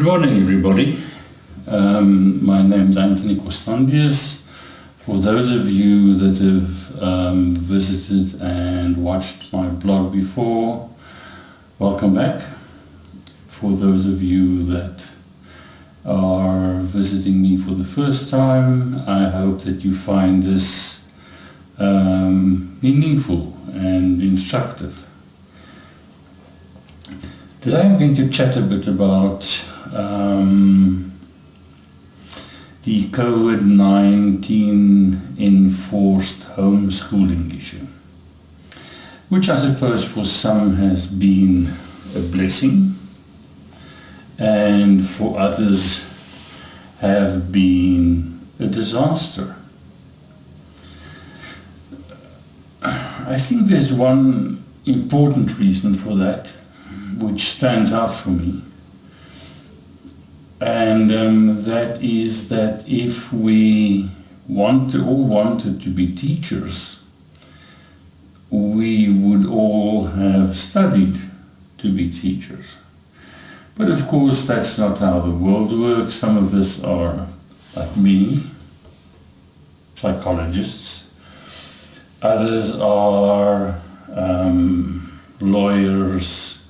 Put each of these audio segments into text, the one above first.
Good morning, everybody. My name is Anthony Costandius. For those of you that have visited and watched my blog before, welcome back. For those of you that are visiting me for the first time, I hope that you find this meaningful and instructive. Today I'm going to chat a bit about the COVID-19 enforced homeschooling issue, which I suppose for some has been a blessing and for others have been a disaster. I think there's one important reason for that which stands out for me, and that is that if we wanted to be teachers, we would all have studied to be teachers. But of course that's not how the world works. Some of us are, like me, psychologists. Others are lawyers,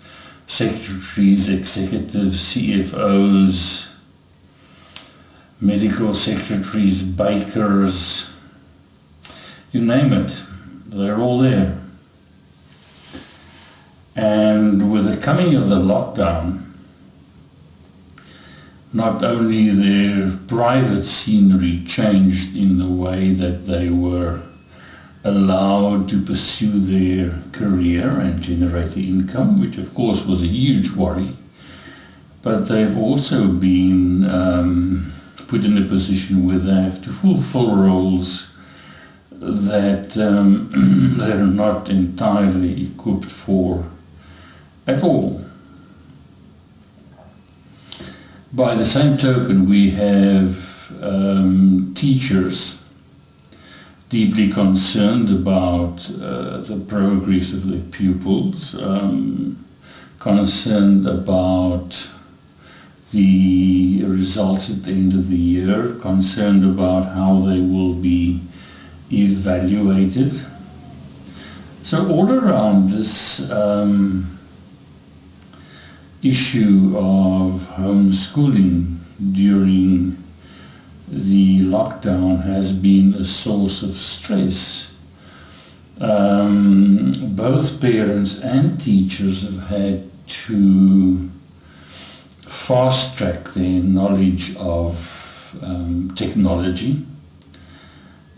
secretaries, executives, CFOs, medical secretaries, bakers, you name it, they're all there. And with the coming of the lockdown, not only their private scenery changed in the way that they were allowed to pursue their career and generate income, which of course was a huge worry, but they've also been put in a position where they have to fulfill roles that they're not entirely equipped for at all. By the same token, we have teachers deeply concerned about the progress of their pupils, concerned about the results at the end of the year, concerned about how they will be evaluated. So all around this issue of homeschooling during the lockdown has been a source of stress. Both parents and teachers have had to fast track their knowledge of technology.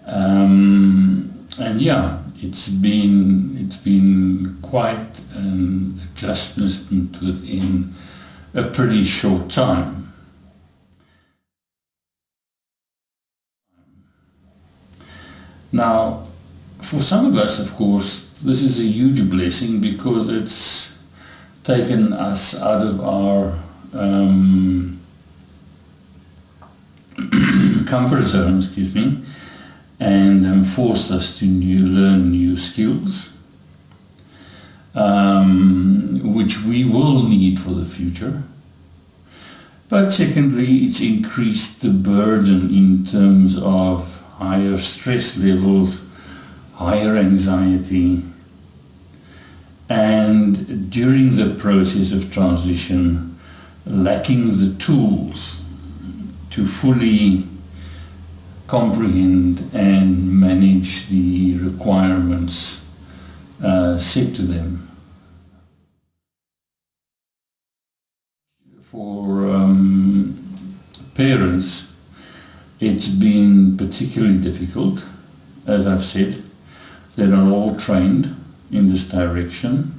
And yeah, it's been quite an adjustment within a pretty short time. Now, for some of us, of course, this is a huge blessing because it's taken us out of our comfort zone, and forced us to learn new skills, which we will need for the future. But secondly, it's increased the burden in terms of higher stress levels, higher anxiety, and during the process of transition, lacking the tools to fully comprehend and manage the requirements set to them. For parents, it's been particularly difficult. As I've said, they're not all trained in this direction.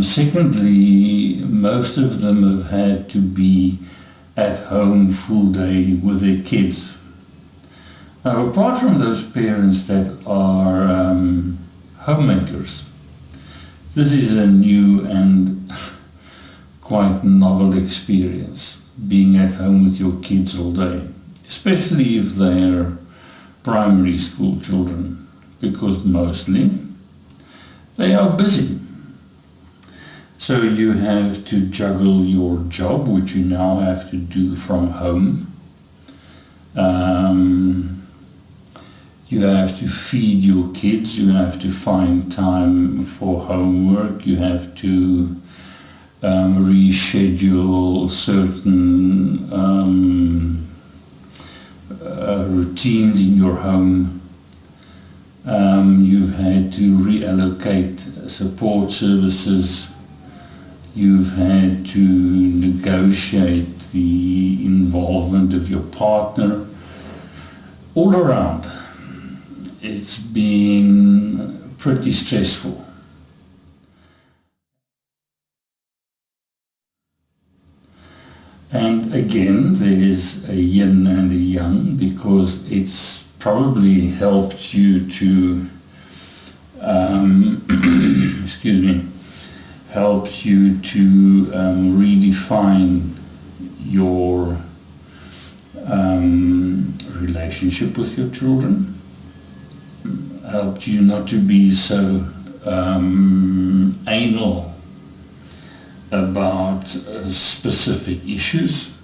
Secondly, most of them have had to be at home full day with their kids. Now, apart from those parents that are homemakers, this is a new and quite novel experience, being at home with your kids all day, especially if they're primary school children, because mostly they are busy. So you have to juggle your job, which you now have to do from home. You have to feed your kids, you have to find time for homework, you have to reschedule certain routines in your home. You've had to reallocate support services. You've had to negotiate the involvement of your partner. All around, it's been pretty stressful. And again, there's a yin and a yang, because it's probably helped you to, excuse me, helps you to redefine your relationship with your children, helped you not to be so anal about specific issues.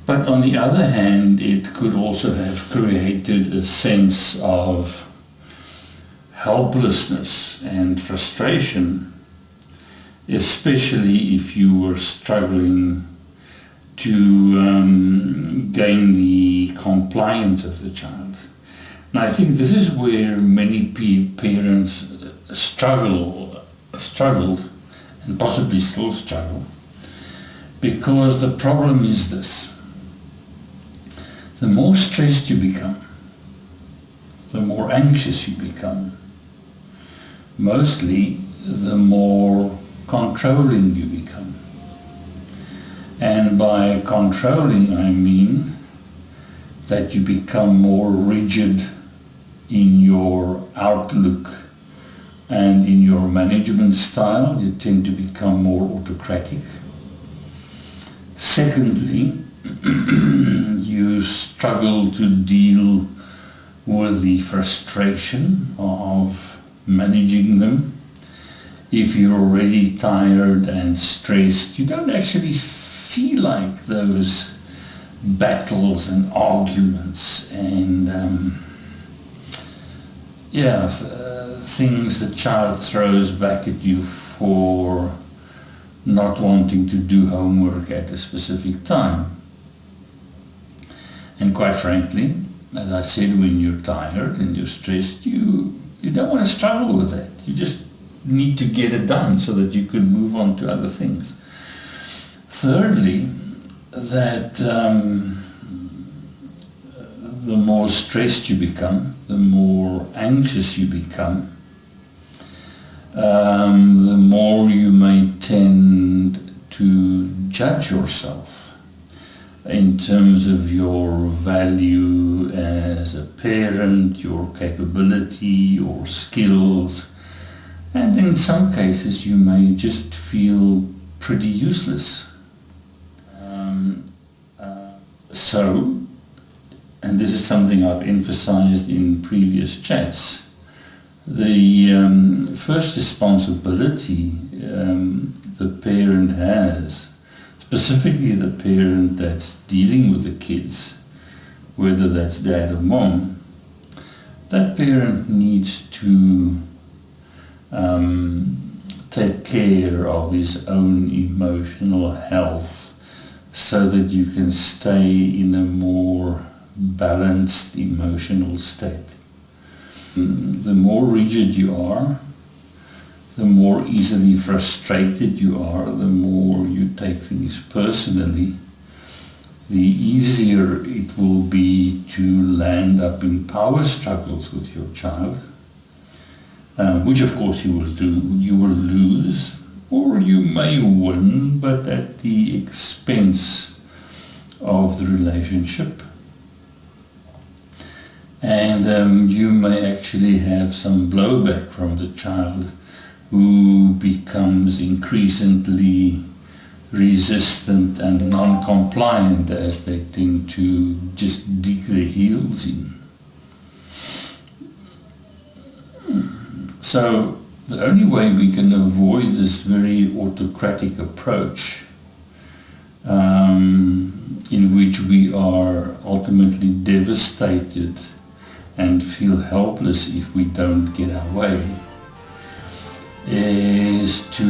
But on the other hand, it could also have created a sense of helplessness and frustration, especially if you were struggling to gain the compliance of the child. And I think this is where many parents struggled, and possibly still struggle, because the problem is this: the more stressed you become, the more anxious you become, mostly the more controlling you become. And by controlling, I mean that you become more rigid in your outlook and in your management style. You tend to become more autocratic. Secondly, you struggle to deal with the frustration of managing them. If you're already tired and stressed, you don't actually feel like those battles and arguments and things the child throws back at you for not wanting to do homework at a specific time. And quite frankly, as I said, when you're tired and you're stressed, you don't want to struggle with that. You just need to get it done so that you can move on to other things. Thirdly, that the more stressed you become, the more anxious you become, the more you may tend to judge yourself in terms of your value as a parent, your capability, your skills, and in some cases you may just feel pretty useless. And this is something I've emphasized in previous chats, the first responsibility the parent has, specifically the parent that's dealing with the kids, whether that's dad or mom, that parent needs to take care of his own emotional health so that you can stay in a more balanced emotional state. The more rigid you are, the more easily frustrated you are, the more you take things personally, the easier it will be to land up in power struggles with your child, which of course you will do. You will lose, or you may win, but at the expense of the relationship. And you may actually have some blowback from the child, who becomes increasingly resistant and non-compliant as they tend to just dig their heels in. So The only way we can avoid this very autocratic approach, in which we are ultimately devastated and feel helpless if we don't get our way, is to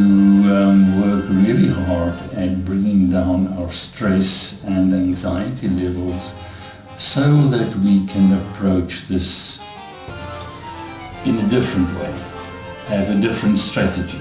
work really hard at bringing down our stress and anxiety levels so that we can approach this in a different way, have a different strategy.